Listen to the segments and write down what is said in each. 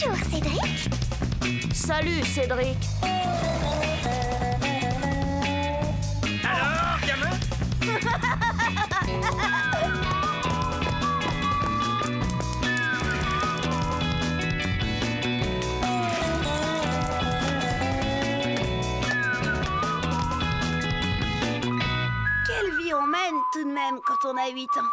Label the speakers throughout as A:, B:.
A: Bonjour, Cédric.
B: Salut, Cédric.
C: Alors, gamin?
D: Quelle vie on mène tout de même quand on a 8 ans.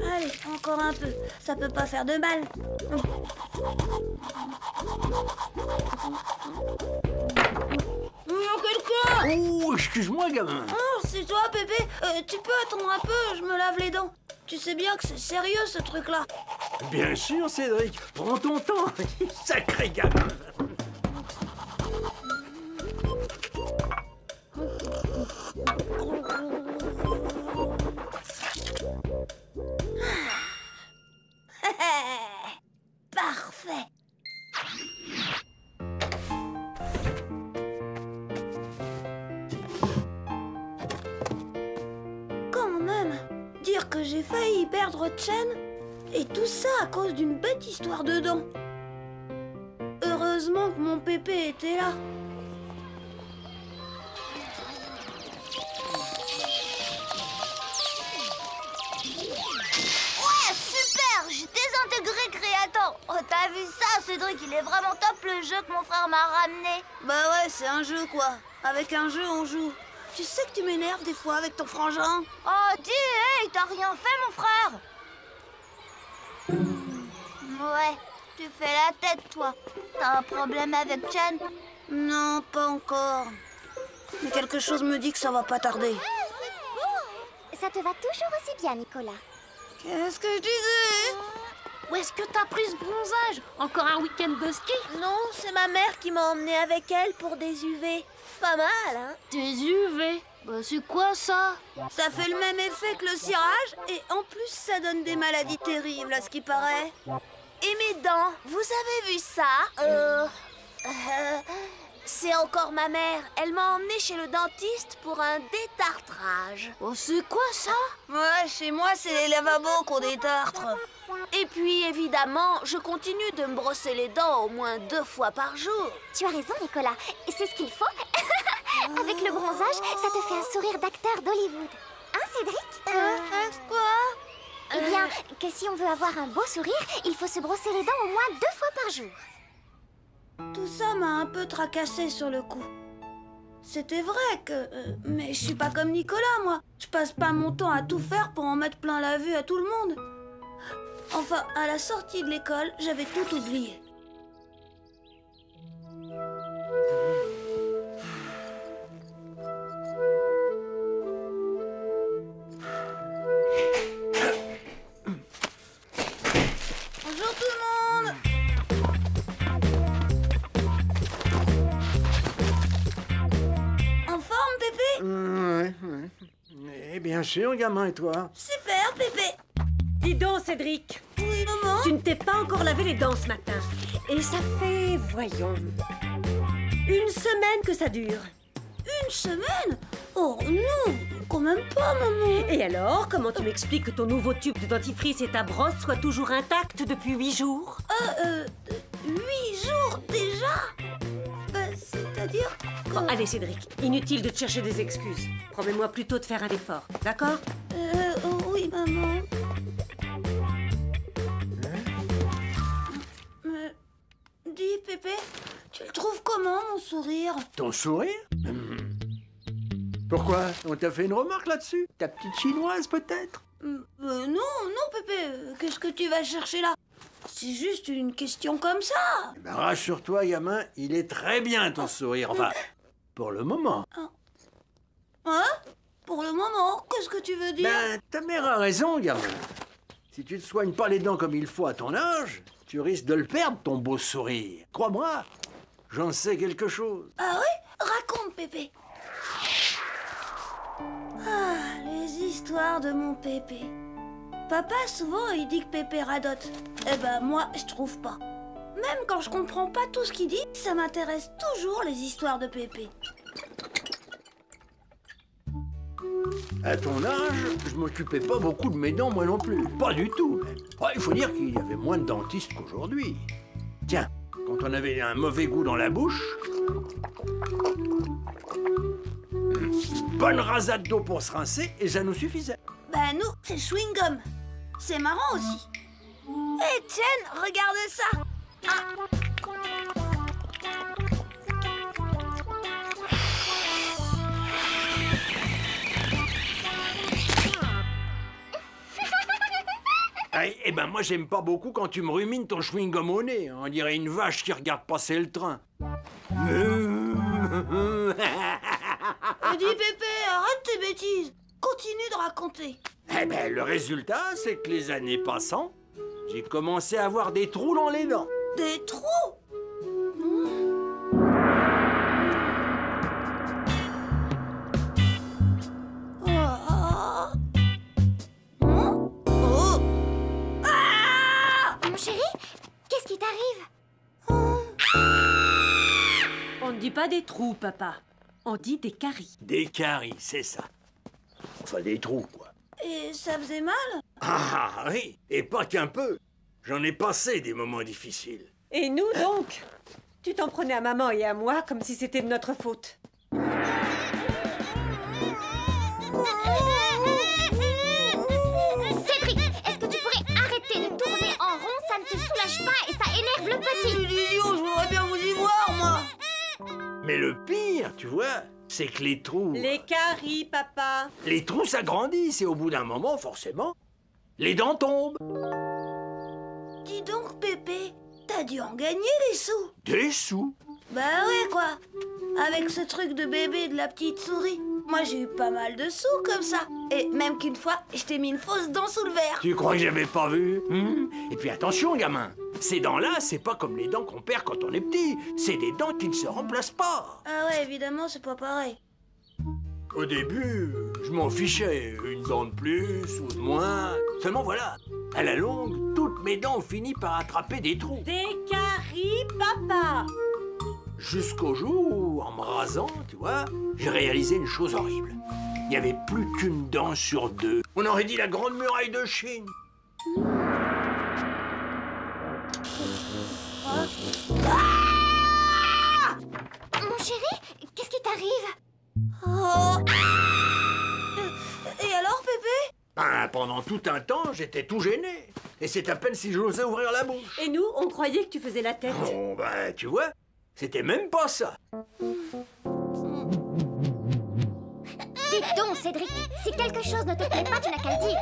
D: Allez, encore un peu. Ça peut pas faire de mal. Il y a quelqu'un!
C: Oh, excuse-moi, gamin.
D: Oh, c'est toi, Pépé. Tu peux attendre un peu, je me lave les dents. Tu sais bien que c'est sérieux, ce truc-là.
C: Bien sûr, Cédric. Prends ton temps. Sacré gamin.
D: Parfait. Quand même, dire que j'ai failli perdre Chen, et tout ça à cause d'une bête histoire de dents. Heureusement que mon Pépé était là.
A: Ouais, super! J'ai désintégré Creator. Oh, t'as vu ça, Cédric? Il est vraiment top le jeu que mon frère m'a ramené.
D: Bah ouais, c'est un jeu quoi. Avec un jeu, on joue. Tu sais que tu m'énerves des fois avec ton frangin.
A: Oh, dis, hey, t'as rien fait, mon frère? Ouais, tu fais la tête, toi. T'as un problème avec Chen?
D: Non, pas encore. Mais quelque chose me dit que ça va pas tarder.
E: Ça te va toujours aussi bien, Nicolas.
D: Qu'est-ce que je disais?
B: Où est-ce que t'as pris ce bronzage? Encore un week-end de ski?
D: Non, c'est ma mère qui m'a emmené avec elle pour des UV. Pas mal, hein?
B: Des UV? Bah c'est quoi ça?
D: Ça fait le même effet que le cirage et en plus ça donne des maladies terribles à ce qui paraît.
A: Et mes dents, vous avez vu ça? C'est encore ma mère. Elle m'a emmené chez le dentiste pour un détartrage.
B: Oh c'est quoi ça?
D: Ouais, chez moi c'est les lavabos qu'on détartre.
A: Et puis évidemment, je continue de me brosser les dents au moins 2 fois par jour.
E: Tu as raison, Nicolas. C'est ce qu'il faut. Avec le bronzage, ça te fait un sourire d'acteur d'Hollywood. Hein, Cédric?
D: Quoi?
E: Eh bien, que si on veut avoir un beau sourire, il faut se brosser les dents au moins 2 fois par jour.
D: Tout ça m'a un peu tracassé sur le coup. C'était vrai que... mais je suis pas comme Nicolas, moi. Je passe pas mon temps à tout faire pour en mettre plein la vue à tout le monde. Enfin, à la sortie de l'école, j'avais tout oublié. Bonjour tout le monde! En forme, Pépé?
C: Ouais. Eh bien sûr, gamin, et toi?
D: Super, Pépé!
F: Dis donc, Cédric,
D: Oui, maman?
F: tu ne t'es pas encore lavé les dents ce matin. Et ça fait, voyons, 1 semaine que ça dure.
D: 1 semaine? Oh non, quand même pas, maman.
F: Et alors, comment tu m'expliques que ton nouveau tube de dentifrice et ta brosse soient toujours intacts depuis 8 jours?
D: 8 jours déjà? C'est-à-dire que...
F: Bon, allez, Cédric, inutile de te chercher des excuses. Promets-moi plutôt de faire un effort, d'accord?
D: Oui, maman. Dis, Pépé, tu le trouves comment, mon sourire?
C: Ton sourire? Pourquoi? On t'a fait une remarque là-dessus? Ta petite chinoise, peut-être?
D: Non, Pépé, qu'est-ce que tu vas chercher là? C'est juste une question comme ça.
C: Ben, rassure-toi, gamin, il est très bien, ton sourire. Enfin, pour le moment.
D: Hein? Pour le moment, qu'est-ce que tu veux dire?
C: Ben, ta mère a raison, gamin. Si tu ne te soignes pas les dents comme il faut à ton âge, tu risques de le perdre, ton beau sourire. Crois-moi, j'en sais quelque chose.
D: Ah oui? Raconte, Pépé. Ah, les histoires de mon Pépé. Papa, souvent, il dit que Pépé radote. Eh ben, moi, je trouve pas. Même quand je comprends pas tout ce qu'il dit, ça m'intéresse toujours les histoires de Pépé.
C: À ton âge, je m'occupais pas beaucoup de mes dents, moi non plus. Pas du tout, même. Ouais, il faut dire qu'il y avait moins de dentistes qu'aujourd'hui. Tiens, quand on avait un mauvais goût dans la bouche, bonne rasade d'eau pour se rincer et ça nous suffisait.
D: Ben nous, c'est le chewing-gum. C'est marrant aussi. Hé, tiens, regarde ça.
C: Eh ben moi j'aime pas beaucoup quand tu me rumines ton chewing-gum au nez. On dirait une vache qui regarde passer le train.
D: Dis Pépé, arrête tes bêtises. Continue de raconter.
C: Eh ben le résultat, c'est que les années passant, j'ai commencé à avoir des trous dans les dents.
D: Des trous?
E: Mon chéri, qu'est-ce qui t'arrive?
F: On ne dit pas des trous, papa. On dit des caries.
C: Des caries, c'est ça. Enfin des trous, quoi.
D: Et ça faisait mal?
C: Ah oui, et pas qu'un peu. J'en ai passé des moments difficiles.
F: Et nous, donc? Tu t'en prenais à maman et à moi comme si c'était de notre faute.
E: Cédric, est-ce que tu pourrais arrêter de tourner en rond? Ça ne te soulage pas et ça énerve le petit.
D: Idiot, je voudrais bien vous y voir, moi.
C: Mais le pire, tu vois, c'est que les trous...
F: Les caries, papa.
C: Les trous s'agrandissent et au bout d'un moment, forcément, les dents tombent.
D: Dis donc, Pépé, t'as dû en gagner des sous.
C: Des sous.
D: Bah ouais, quoi. Avec ce truc de bébé et de la petite souris. Moi, j'ai eu pas mal de sous comme ça. Et même qu'une fois, je t'ai mis une fausse dent sous le verre.
C: Tu crois que j'avais pas vu? Et puis attention, gamin. Ces dents-là, c'est pas comme les dents qu'on perd quand on est petit. C'est des dents qui ne se remplacent pas.
D: Ah ouais, évidemment, c'est pas pareil.
C: Au début, je m'en fichais. Une dent de plus ou de moins. Seulement voilà, à la longue, toutes mes dents ont fini par attraper des trous.
F: Des caries, papa.
C: Jusqu'au jour où, en me rasant, tu vois, j'ai réalisé une chose horrible. Il n'y avait plus qu'une dent sur deux. On aurait dit la grande muraille de Chine.
E: Mon chéri, qu'est-ce qui t'arrive?
D: Oh. Et alors, Pépé?
C: Ben, pendant tout un temps, j'étais tout gêné. Et c'est à peine si j'osais ouvrir la bouche.
F: Et nous, on croyait que tu faisais la tête.
C: Bon, ben, tu vois, c'était même pas ça.
E: Dis donc, Cédric, si quelque chose ne te plaît pas, tu n'as qu'à le dire.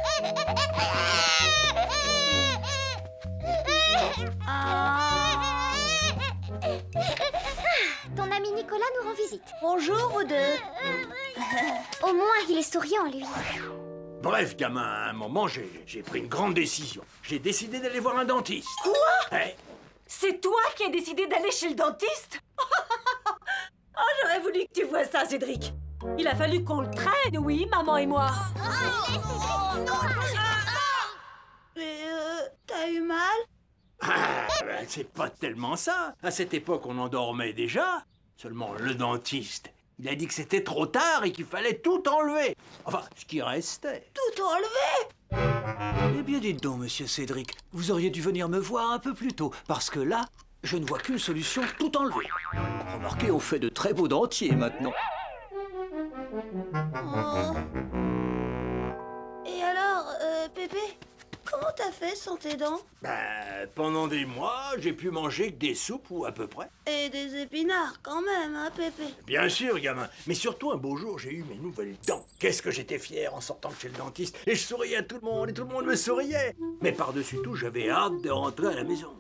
E: Ton ami Nicolas nous rend visite.
D: Bonjour, vous deux.
E: Au moins, il est souriant, lui.
C: Bref, gamin, à un moment, j'ai pris une grande décision. J'ai décidé d'aller voir un dentiste.
F: Quoi?
C: Ouais.
F: C'est toi qui as décidé d'aller chez le dentiste? Oh, j'aurais voulu que tu vois ça, Cédric. Il a fallu qu'on le traîne, oui, maman et moi.
D: Mais t'as eu mal?
C: Ah, ben, c'est pas tellement ça. À cette époque, on en dormait déjà. Seulement, le dentiste, il a dit que c'était trop tard et qu'il fallait tout enlever. Enfin, ce qui restait.
D: Tout enlevé?
G: Eh bien, dites donc, monsieur Cédric, vous auriez dû venir me voir un peu plus tôt, parce que là, je ne vois qu'une solution, tout enlever. Remarquez, on fait de très beaux dentiers maintenant.
D: Oh. Et alors, Pépé, comment t'as fait sans tes dents?
C: Ben, pendant des mois, j'ai pu manger que des soupes ou à peu près.
D: Et des épinards quand même, hein, Pépé?
C: Bien sûr, gamin. Mais surtout, un beau jour, j'ai eu mes nouvelles dents. Qu'est-ce que j'étais fier en sortant de chez le dentiste. Et je souriais à tout le monde, et tout le monde me souriait. Mais par-dessus tout, j'avais hâte de rentrer à la maison.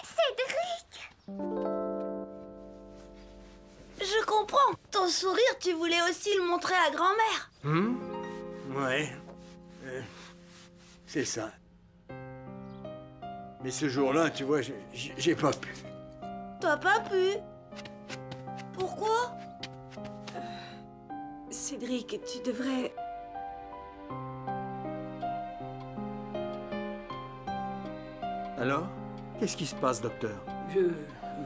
E: Cédric!
D: Je comprends. Ton sourire, tu voulais aussi le montrer à grand-mère.
C: Ouais. C'est ça. Mais ce jour-là, tu vois, j'ai pas pu.
D: T'as pas pu? Pourquoi?
F: Cédric, tu devrais...
C: Alors? Qu'est-ce qui se passe, docteur?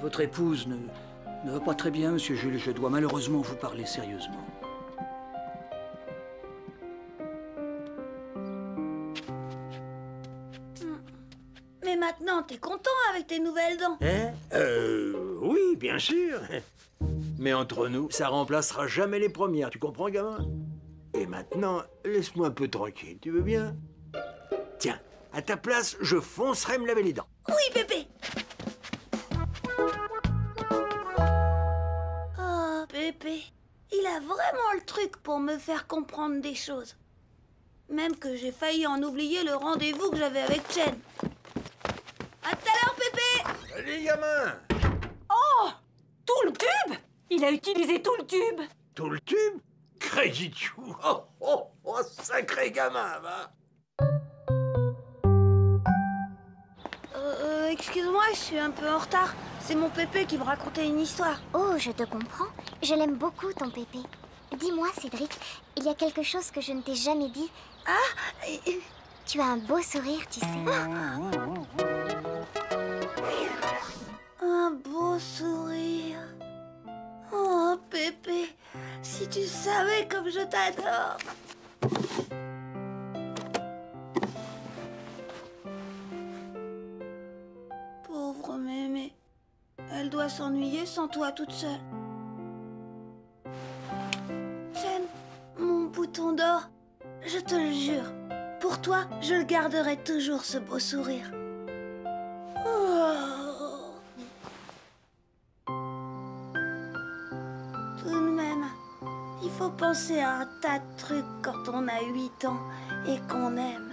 G: Votre épouse ne va pas très bien, monsieur Jules. Je dois malheureusement vous parler sérieusement.
D: Mais maintenant, t'es content avec tes nouvelles dents?
C: Hein? Oui, bien sûr. Mais entre nous, ça remplacera jamais les premières, tu comprends, gamin? Et maintenant, laisse-moi un peu tranquille, tu veux bien? Tiens, à ta place, je foncerai me laver les dents.
D: Oui, Pépé. Oh, Pépé. Il a vraiment le truc pour me faire comprendre des choses. Même que j'ai failli en oublier le rendez-vous que j'avais avec Chen. À tout à l'heure, Pépé.
C: Allez, gamin!
F: Oh! Tout le tube? Il a utilisé tout le tube.
C: Tout le tube? Crédit chou! Oh, oh, oh, sacré gamin, va!
D: Excuse-moi, je suis un peu en retard. C'est mon Pépé qui me racontait une histoire.
E: Oh, je te comprends. Je l'aime beaucoup, ton pépé. Dis-moi, Cédric, il y a quelque chose que je ne t'ai jamais dit.
D: Ah,
E: Tu as un beau sourire, tu sais.
D: un beau sourire. Oh, Pépé, si tu savais comme je t'adore. Pauvre Mémé. Elle doit s'ennuyer sans toi toute seule. Chen, mon bouton d'or, je te le jure. Pour toi, je le garderai toujours, ce beau sourire. Oh. Tout de même, il faut penser à un tas de trucs quand on a 8 ans et qu'on aime.